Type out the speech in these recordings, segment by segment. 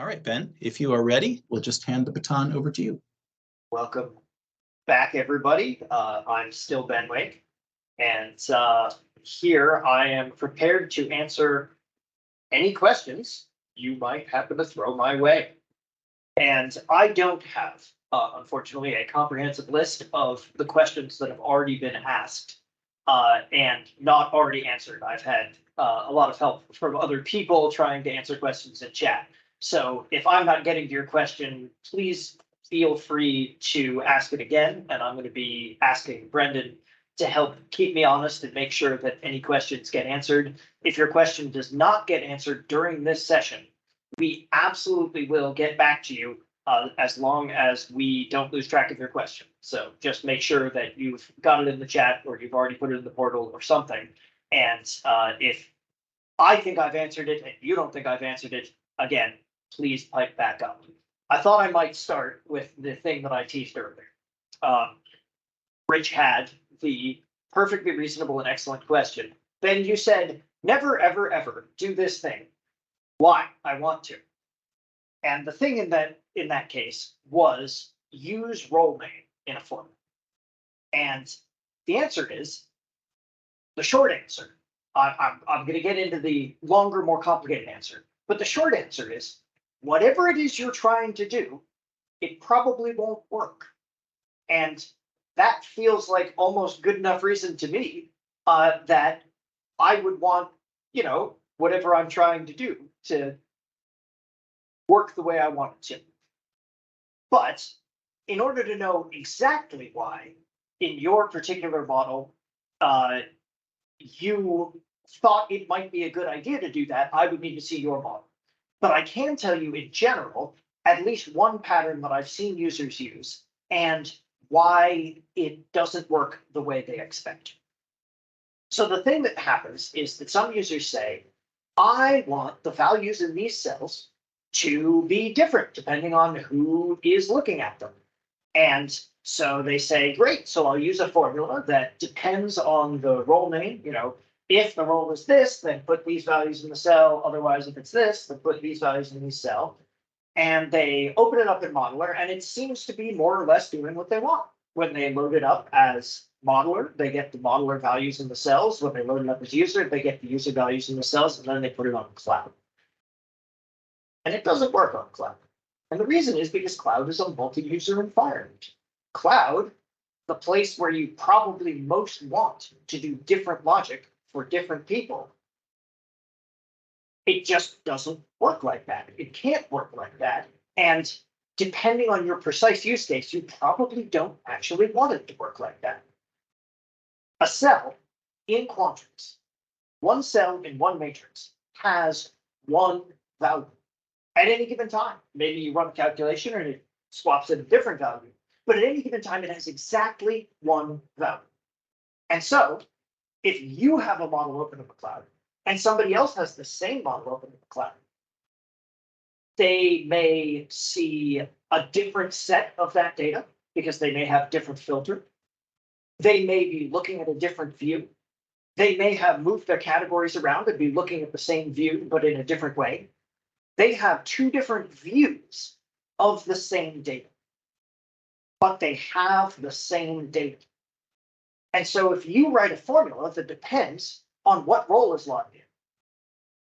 right, Ben, if you are ready, we'll just hand the baton over to you. Welcome back, everybody. I'm still Ben Wake, and here I am prepared to answer any questions you might happen to throw my way. And I don't have, unfortunately, a comprehensive list of the questions that have already been asked and not already answered. I've had a lot of help from other people trying to answer questions in chat. So if I'm not getting to your question, please feel free to ask it again. And I'm going to be asking Brendan to help keep me honest and make sure that any questions get answered. If your question does not get answered during this session, we absolutely will get back to you as long as we don't lose track of your question. So just make sure that you've got it in the chat or you've already put it in the portal or something. And if I think I've answered it and you don't think I've answered it, again, please pipe back up. I thought I might start with the thing that I teased earlier. Rich had the perfectly reasonable and excellent question. Ben, you said, never, ever, ever do this thing. Why? I want to. And the thing in that case was use role name in a formula. And the answer is the short answer. I'm going to get into the longer, more complicated answer. But the short answer is whatever it is you're trying to do, it probably won't work. And that feels like almost good enough reason to me that I would want, whatever I'm trying to do to work the way I want it to. But in order to know exactly why, in your particular model, you thought it might be a good idea to do that, I would need to see your model. But I can tell you in general, at least one pattern that I've seen users use and why it doesn't work the way they expect. So the thing that happens is that some users say, I want the values in these cells to be different depending on who is looking at them. And so they say, great, so I'll use a formula that depends on the role name. If the role is this, then put these values in the cell. Otherwise, if it's this, then put these values in the cell. And they open it up in Modeler, and it seems to be more or less doing what they want. When they load it up as Modeler, they get the Modeler values in the cells. When they load it up as user, they get the user values in the cells, and then they put it on cloud. And it doesn't work on cloud. And the reason is because cloud is a multi-user environment. Cloud, the place where you probably most want to do different logic for different people, it just doesn't work like that. It can't work like that. And depending on your precise use case, you probably don't actually want it to work like that. A cell in Quantrix, one cell in one matrix, has one value at any given time. Maybe you run a calculation and it swaps in a different value, but at any given time, it has exactly one value. And so if you have a model open in the cloud and somebody else has the same model open in the cloud, they may see a different set of that data because they may have different filter. They may be looking at a different view. They may have moved their categories around and be looking at the same view, but in a different way. They have two different views of the same data, but they have the same data. And so if you write a formula that depends on what role is logged in,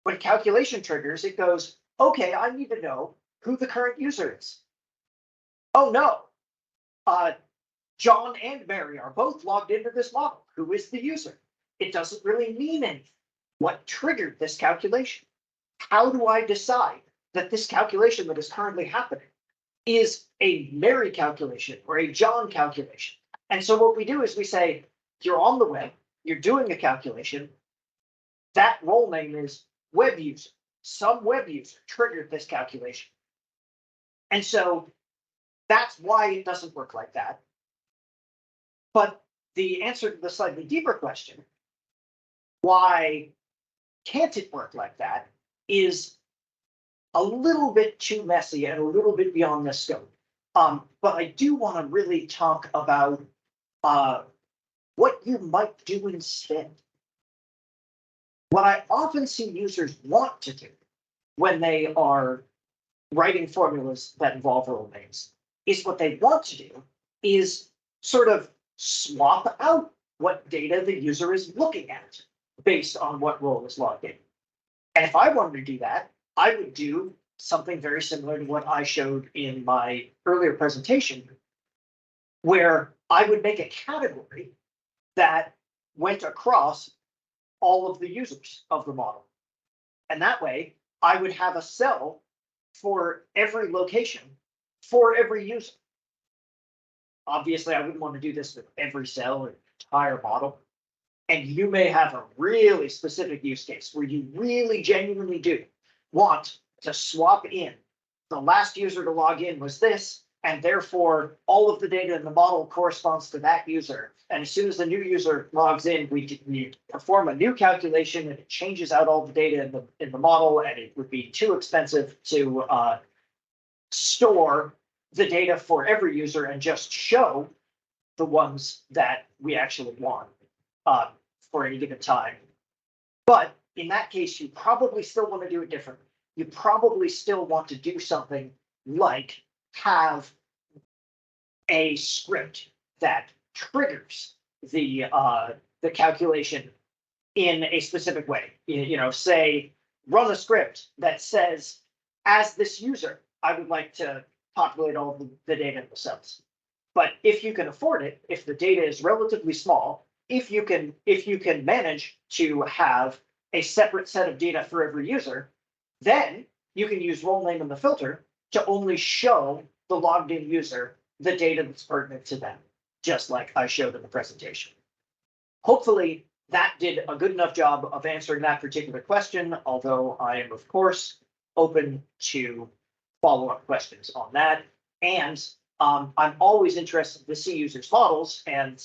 when calculation triggers, it goes, okay, I need to know who the current user is. Oh no, John and Mary are both logged into this model. Who is the user? It doesn't really mean anything. What triggered this calculation? How do I decide that this calculation that is currently happening is a Mary calculation or a John calculation? And so what we do is we say, you're on the web, you're doing a calculation. That role name is web user. Some web user triggered this calculation. And so that's why it doesn't work like that. But the answer to the slightly deeper question, why can't it work like that, is a little bit too messy and a little bit beyond the scope. But I do want to really talk about what you might do instead. What I often see users want to do when they are writing formulas that involve role names is what they want to do is sort of swap out what data the user is looking at based on what role is logged in. And if I wanted to do that, I would do something very similar to what I showed in my earlier presentation, where I would make a category that went across all of the users of the model. And that way, I would have a cell for every location for every user. Obviously, I wouldn't want to do this with every cell or entire model. And you may have a really specific use case where you really genuinely do want to swap in. The last user to log in was this, and therefore all of the data in the model corresponds to that user. And as soon as the new user logs in, we perform a new calculation and it changes out all the data in the model, and it would be too expensive to store the data for every user and just show the ones that we actually want for any given time. But in that case, you probably still want to do it differently. You probably still want to do something like have a script that triggers the calculation in a specific way. You know, say run a script that says, as this user, I would like to populate all the data in the cells. But if you can afford it, if the data is relatively small, if you can manage to have a separate set of data for every user, then you can use role name in the filter to only show the logged in user the data that's pertinent to them, just like I showed in the presentation. Hopefully that did a good enough job of answering that particular question, although I am, of course, open to follow-up questions on that. And I'm always interested to see users' models. And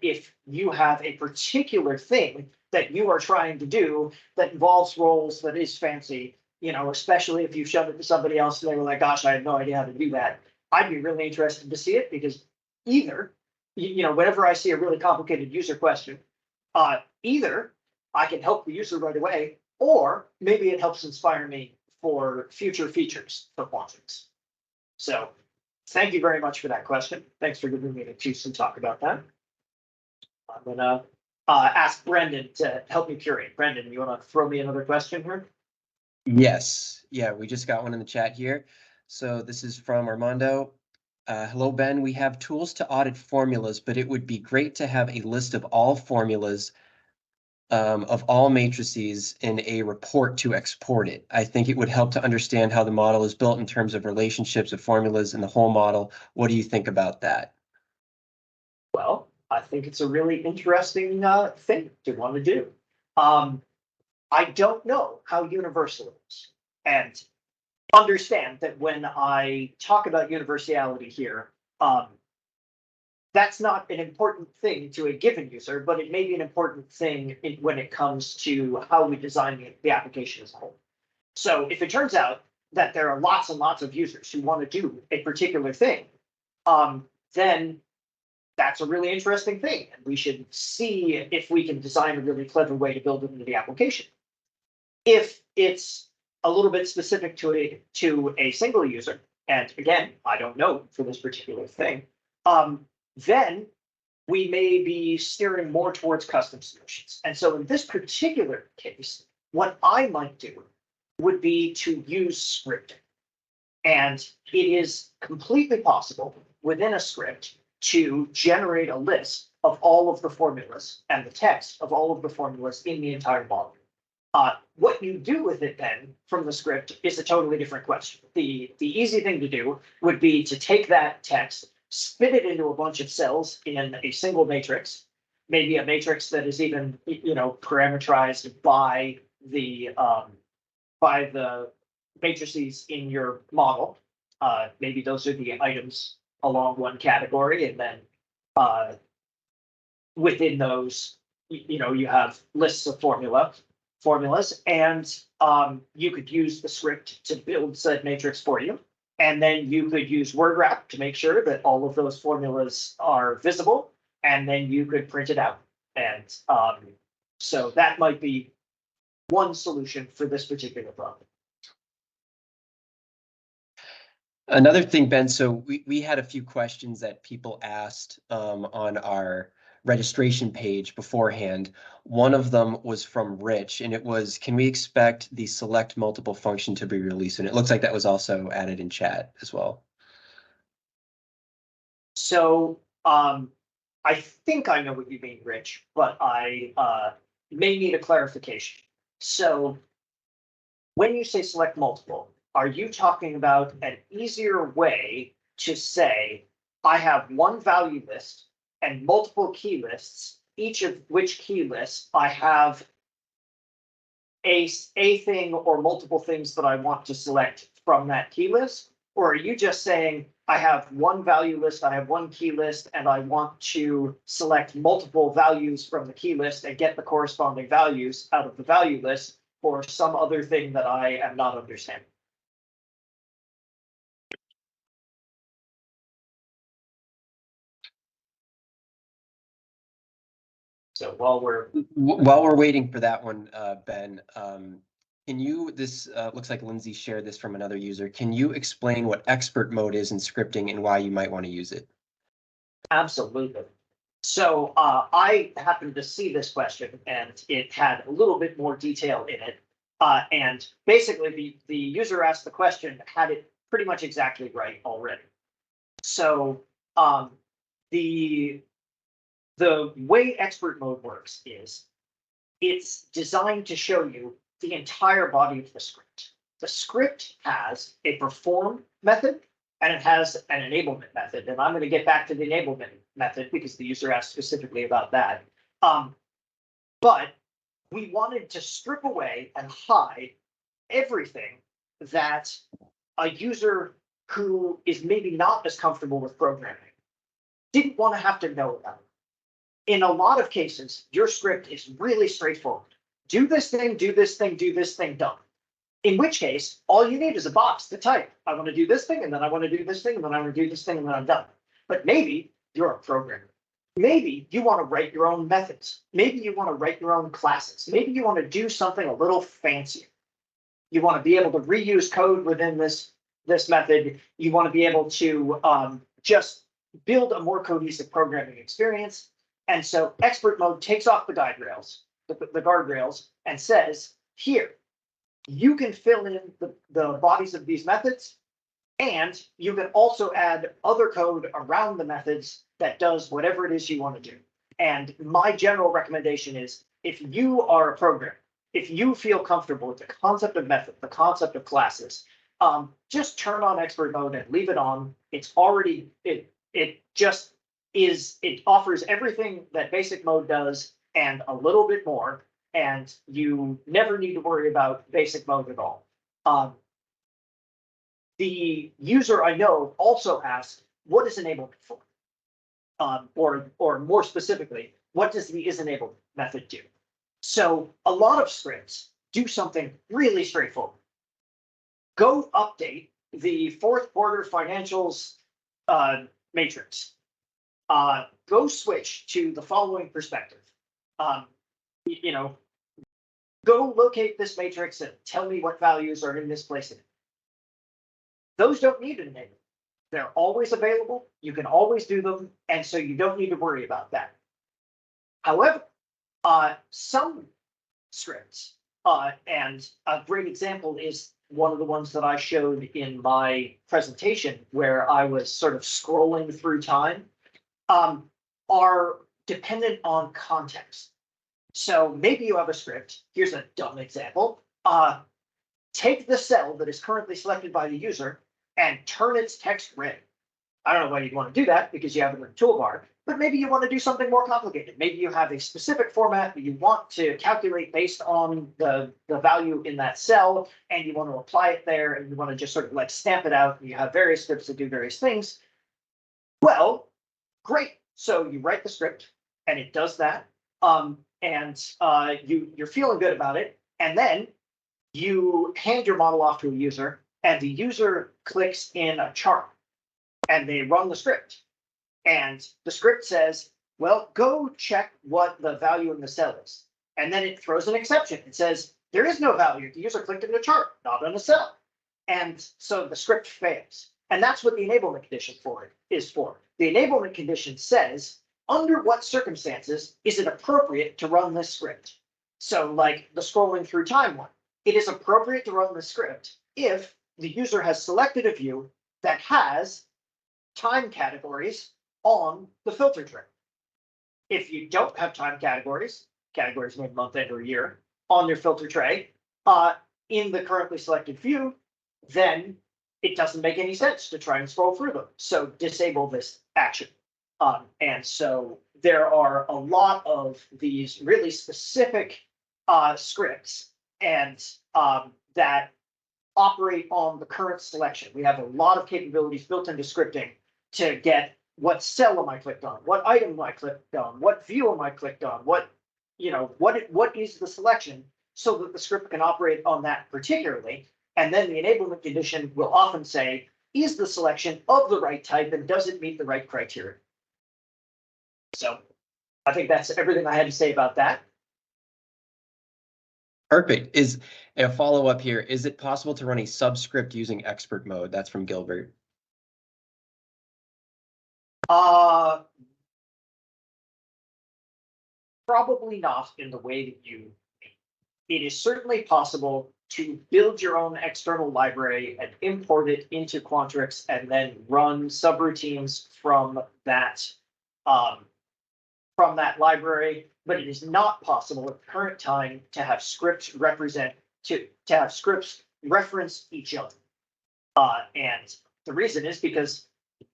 if you have a particular thing that you are trying to do that involves roles that is fancy, you know, especially if you showed it to somebody else and they were like, gosh, I had no idea how to do that, I'd be really interested to see it, because either, you know, whenever I see a really complicated user question, either I can help the user right away, or maybe it helps inspire me for future features for Quantrix. So thank you very much for that question. Thanks for giving me the chance to talk about that. I'm gonna ask Brendan to help me curate. Brendan, you want to throw me another question here? Yes. Yeah, we just got one in the chat here. So this is from Armando. Hello, Ben. We have tools to audit formulas, but it would be great to have a list of all formulas of all matrices in a report to export it. I think it would help to understand how the model is built in terms of relationships of formulas in the whole model. What do you think about that? Well, I think it's a really interesting thing to want to do. I don't know how universal it is. And understand that when I talk about universality here, that's not an important thing to a given user, but it may be an important thing when it comes to how we design the application as a whole. So if it turns out that there are lots and lots of users who want to do a particular thing, then that's a really interesting thing. And we should see if we can design a really clever way to build it into the application. If it's a little bit specific to a single user, and again, I don't know for this particular thing, then we may be steering more towards custom solutions. And so in this particular case, what I might do would be to use scripting. And it is completely possible within a script to generate a list of all of the formulas and the text of all of the formulas in the entire model. What you do with it then from the script is a totally different question. The easy thing to do would be to take that text, spit it into a bunch of cells in a single matrix, maybe a matrix that is even, you know, parameterized by the matrices in your model. Maybe those are the items along one category, and then within those, you know, you have lists of formulas, and you could use the script to build said matrix for you. And then you could use word wrap to make sure that all of those formulas are visible, and then you could print it out. And so that might be one solution for this particular problem. Another thing, Ben, so we had a few questions that people asked on our registration page beforehand. One of them was from Rich, and it was, can we expect the select multiple function to be released? And it looks like that was also added in chat as well. So I think I know what you mean, Rich, but I may need a clarification. So when you say select multiple, are you talking about an easier way to say, I have one value list and multiple key lists, each of which key lists I have a thing or multiple things that I want to select from that key list? Or are you just saying, I have one value list, I have one key list, and I want to select multiple values from the key list and get the corresponding values out of the value list, or some other thing that I am not understanding? So while we're While we're waiting for that one, Ben, can you, this looks like Lindsay shared this from another user. Can you explain what expert mode is in scripting and why you might want to use it? Absolutely. So I happened to see this question and it had a little bit more detail in it. And basically the user asked the question, had it pretty much exactly right already. So the way expert mode works is it's designed to show you the entire body of the script. The script has a perform method and it has an enablement method. And I'm going to get back to the enablement method because the user asked specifically about that. But we wanted to strip away and hide everything that a user who is maybe not as comfortable with programming didn't want to have to know about. In a lot of cases, your script is really straightforward. Do this thing, do this thing, do this thing, done. In which case, all you need is a box to type. I want to do this thing, and then I want to do this thing, and then I want to do this thing, and then I'm done. But maybe you're a programmer. Maybe you want to write your own methods. Maybe you want to write your own classes. Maybe you want to do something a little fancier. You want to be able to reuse code within this method. You want to be able to just build a more cohesive programming experience. And so expert mode takes off the guardrails, the guardrails, and says, here, you can fill in the bodies of these methods, and you can also add other code around the methods that does whatever it is you want to do. And my general recommendation is, if you are a programmer, if you feel comfortable with the concept of method, the concept of classes, just turn on expert mode and leave it on. It's already, it just is, it offers everything that basic mode does and a little bit more, and you never need to worry about basic mode at all. The user I know also asked, what is enablement for? Or more specifically, what does the isEnabled method do? So a lot of scripts do something really straightforward. Go update the fourth quarter financials matrix. Go switch to the following perspective. Go locate this matrix and tell me what values are in this place. Those don't need an enable. They're always available. You can always do them. And so you don't need to worry about that. However, some scripts, and a great example is one of the ones that I showed in my presentation where I was sort of scrolling through time, are dependent on context. So maybe you have a script. Here's a dumb example. Take the cell that is currently selected by the user and turn its text red. I don't know why you'd want to do that because you have it in the toolbar, but maybe you want to do something more complicated. Maybe you have a specific format that you want to calculate based on the value in that cell, and you want to apply it there, and you want to just sort of like stamp it out. And you have various scripts that do various things. Well, great. So you write the script, and it does that. You're feeling good about it, and then you hand your model off to a user, and the user clicks in a chart, and they run the script. And the script says, well, go check what the value in the cell is. And then it throws an exception. It says, there is no value. The user clicked in a chart, not on a cell. And so the script fails. And that's what the enablement condition for it is for. The enablement condition says, under what circumstances is it appropriate to run this script? So like the scrolling through time one, it is appropriate to run the script if the user has selected a view that has time categories on the filter tray. If you don't have time categories named month, end, or year on your filter tray, in the currently selected view, then it doesn't make any sense to try and scroll through them. So disable this action. And so there are a lot of these really specific scripts and that operate on the current selection. We have a lot of capabilities built into scripting to get what cell am I clicked on, what item am I clicked on, what view am I clicked on, what is the selection, so that the script can operate on that particularly. And then the enablement condition will often say, is the selection of the right type and does it meet the right criteria? So I think that's everything I had to say about that. Perfect. Is a follow-up here. Is it possible to run a subscript using expert mode? That's from Gilbert. Probably not in the way that you mean. It is certainly possible to build your own external library and import it into Quantrix and then run subroutines from that library, but it is not possible at the current time to have scripts have scripts reference each other. And the reason is because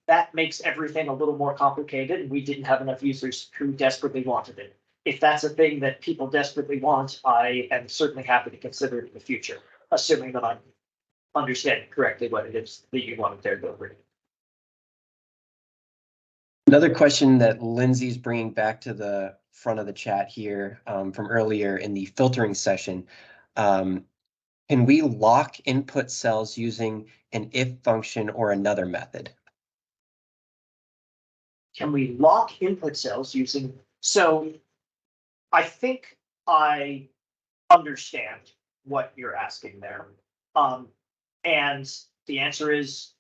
that makes everything a little more complicated, and we didn't have enough users who desperately wanted it. If that's a thing that people desperately want, I am certainly happy to consider it in the future, assuming that I'm understanding correctly what it is that you wanted there, Gilbert. Another question that Lindsay's bringing back to the front of the chat here from earlier in the filtering session. Can we lock input cells using an if function or another method? Can we lock input cells using? So I think I understand what you're asking there. And the answer is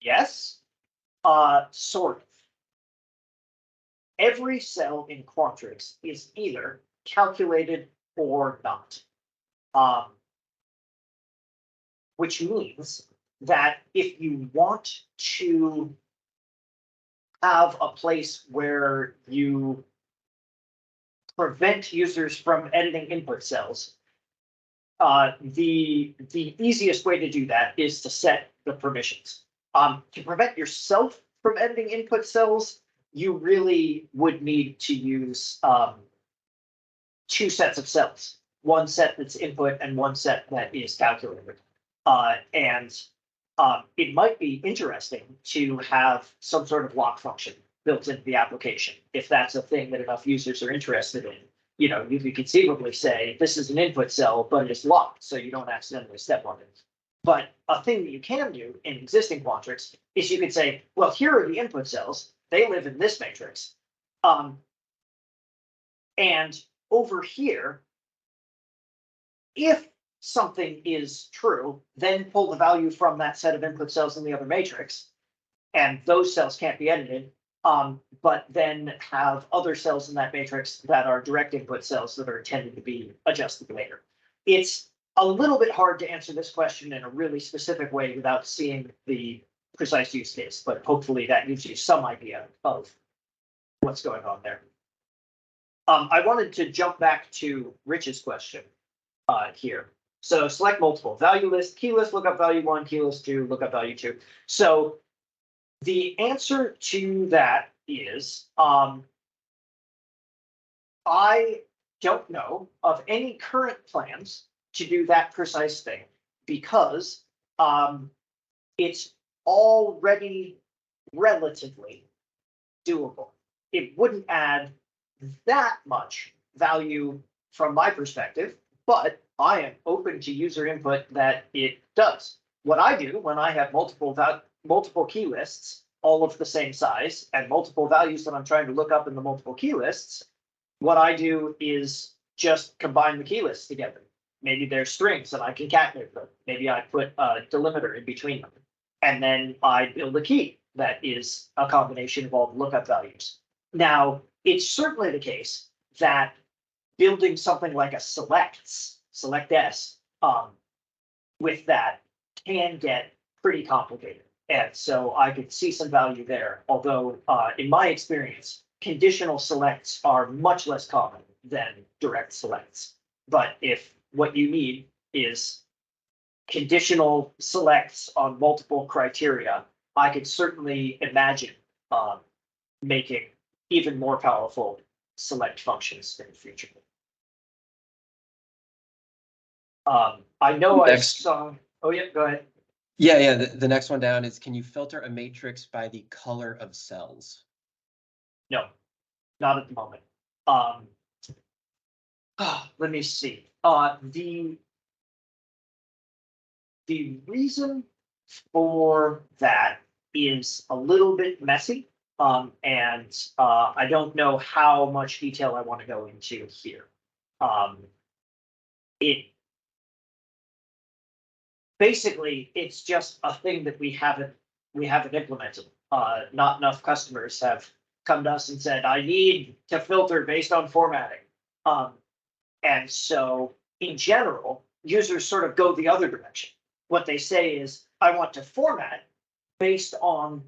yes, sort of. Every cell in Quantrix is either calculated or not. Which means that if you want to have a place where you prevent users from editing input cells, the easiest way to do that is to set the permissions. To prevent yourself from editing input cells, you really would need to use two sets of cells, one set that's input and one set that is calculated. It might be interesting to have some sort of lock function built into the application. If that's a thing that enough users are interested in, you could conceivably say, this is an input cell, but it is locked, so you don't accidentally step on it. But a thing that you can do in existing Quantrix is you could say, well, here are the input cells. They live in this matrix. And over here, if something is true, then pull the value from that set of input cells in the other matrix, and those cells can't be edited, but then have other cells in that matrix that are direct input cells that are intended to be adjusted later. It's a little bit hard to answer this question in a really specific way without seeing the precise use case, but hopefully that gives you some idea of what's going on there. I wanted to jump back to Rich's question here. So select multiple value list, key list, lookup value 1, key list 2, lookup value 2. So the answer to that is I don't know of any current plans to do that precise thing because it's already relatively doable. It wouldn't add that much value from my perspective, but I am open to user input that it does. What I do when I have multiple key lists, all of the same size, and multiple values that I'm trying to look up in the multiple key lists, what I do is just combine the key lists together. Maybe they're strings and I concatenate them. Maybe I put a delimiter in between them. And then I build a key that is a combination of all the lookup values. Now, it's certainly the case that building something like a select S, with that can get pretty complicated. And so I could see some value there, although in my experience, conditional selects are much less common than direct selects. But if what you need is conditional selects on multiple criteria, I could certainly imagine making even more powerful select functions in the future. I know I Next. saw. Oh yeah, go ahead. Yeah, the next one down is, can you filter a matrix by the color of cells? No, not at the moment. Let me see. The reason for that is a little bit messy. And I don't know how much detail I want to go into here. It basically, it's just a thing that we haven't implemented. Not enough customers have come to us and said, I need to filter based on formatting. And so in general, users sort of go the other direction. What they say is, I want to format based on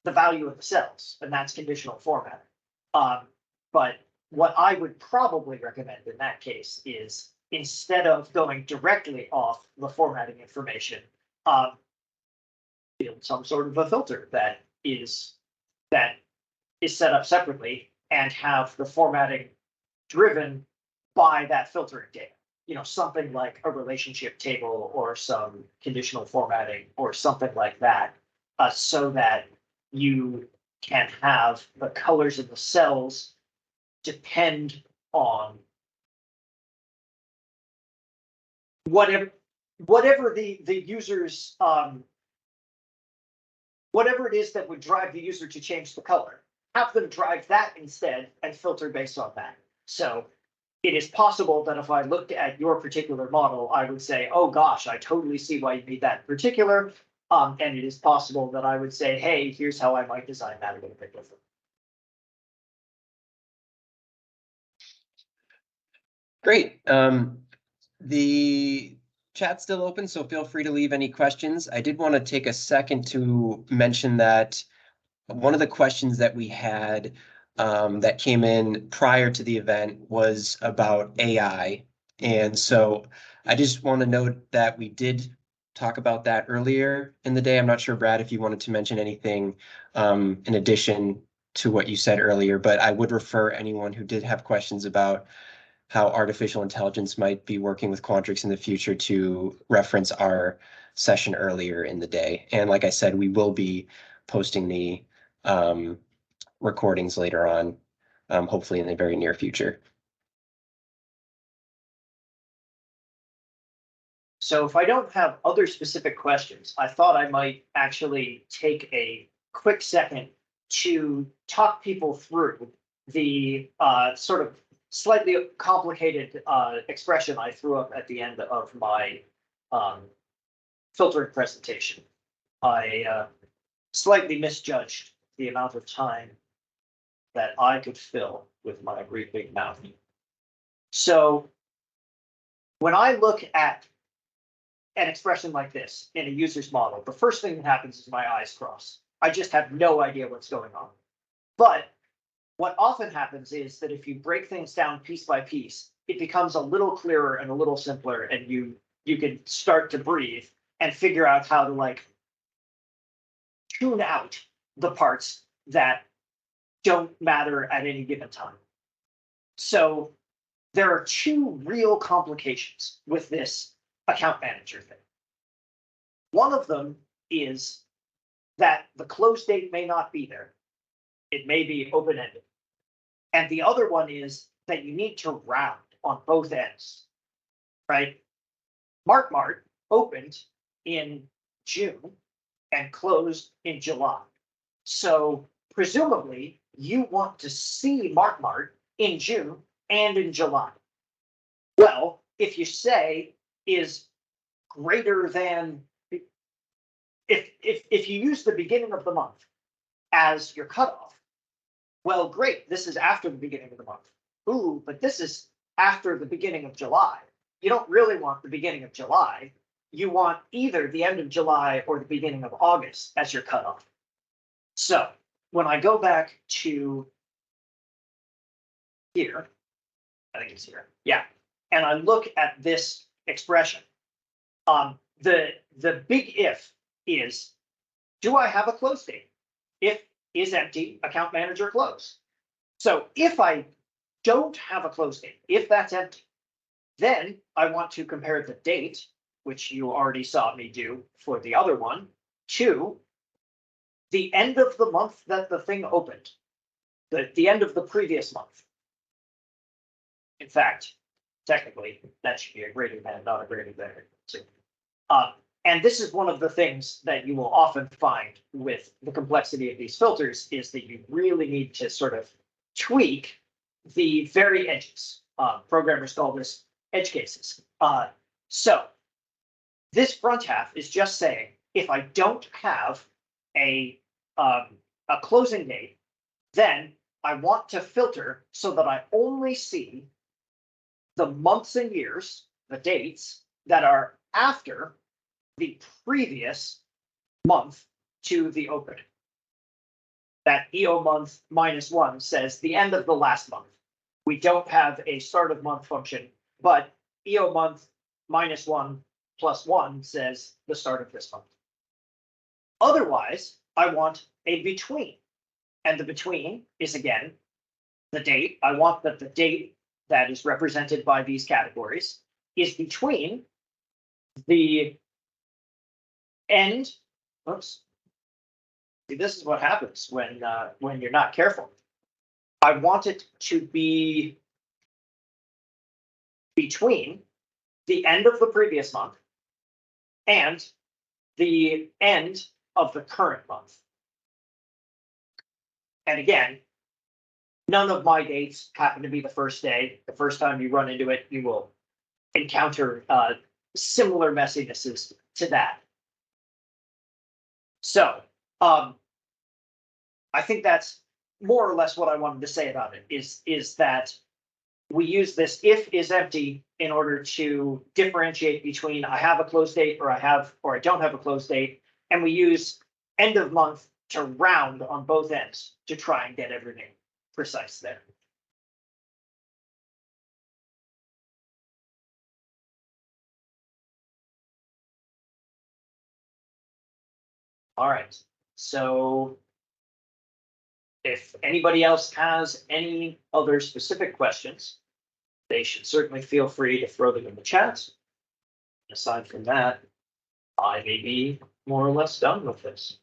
the value of the cells, and that's conditional formatting. But what I would probably recommend in that case is, instead of going directly off the formatting information, build some sort of a filter that is set up separately and have the formatting driven by that filtering data. You know, something like a relationship table or some conditional formatting or something like that, so that you can have the colors of the cells depend on whatever the user's whatever it is that would drive the user to change the color. Have them drive that instead and filter based on that. So it is possible that if I looked at your particular model, I would say, oh gosh, I totally see why you need that in particular. And it is possible that I would say, hey, here's how I might design that a little bit different. Great. The chat's still open, so feel free to leave any questions. I did want to take a second to mention that one of the questions that we had that came in prior to the event was about AI. And so I just want to note that we did talk about that earlier in the day. I'm not sure, Brad, if you wanted to mention anything in addition to what you said earlier, but I would refer anyone who did have questions about how artificial intelligence might be working with Quantrix in the future to reference our session earlier in the day. And like I said, we will be posting the recordings later on, hopefully in the very near future. So if I don't have other specific questions, I thought I might actually take a quick second to talk people through the sort of slightly complicated expression I threw up at the end of my filtering presentation. I slightly misjudged the amount of time that I could fill with my great big mouth. So when I look at an expression like this in a user's model, the first thing that happens is my eyes cross. I just have no idea what's going on. But what often happens is that if you break things down piece by piece, it becomes a little clearer and a little simpler, and you can start to breathe and figure out how to like tune out the parts that don't matter at any given time. So there are two real complications with this account manager thing. One of them is that the close date may not be there. It may be open-ended. And the other one is that you need to round on both ends, right? MarkMart opened in June and closed in July. So presumably you want to see MarkMart in June and in July. Well, if you say is greater than if you use the beginning of the month as your cutoff, well, great, this is after the beginning of the month. Ooh, but this is after the beginning of July. You don't really want the beginning of July. You want either the end of July or the beginning of August as your cutoff. So when I go back to here, I think it's here, yeah, and I look at this expression, the big if is, do I have a close date? If is empty, account manager close. So if I don't have a close date, if that's empty, then I want to compare the date, which you already saw me do for the other one, to the end of the month that the thing opened, the end of the previous month. In fact, technically, that should be a greater than, not a greater than. So, and this is one of the things that you will often find with the complexity of these filters, is that you really need to sort of tweak the very edges. Programmers call this edge cases. So this front half is just saying, if I don't have a closing date, then I want to filter so that I only see the months and years, the dates that are after the previous month to the opening. That EO month -1 says the end of the last month. We don't have a start of month function, but EO month -1 + 1 says the start of this month. Otherwise, I want a between. And the between is, again, the date. I want that the date that is represented by these categories is between the end. Oops. See, this is what happens when you're not careful. I want it to be between the end of the previous month and the end of the current month. And again, none of my dates happen to be the first day. The first time you run into it, you will encounter similar messinesses to that. So I think that's more or less what I wanted to say about it, is that we use this if is empty in order to differentiate between I have a close date or I don't have a close date. And we use end of month to round on both ends to try and get everything precise there. All right, so if anybody else has any other specific questions, they should certainly feel free to throw them in the chat. Aside from that, I may be more or less done with this.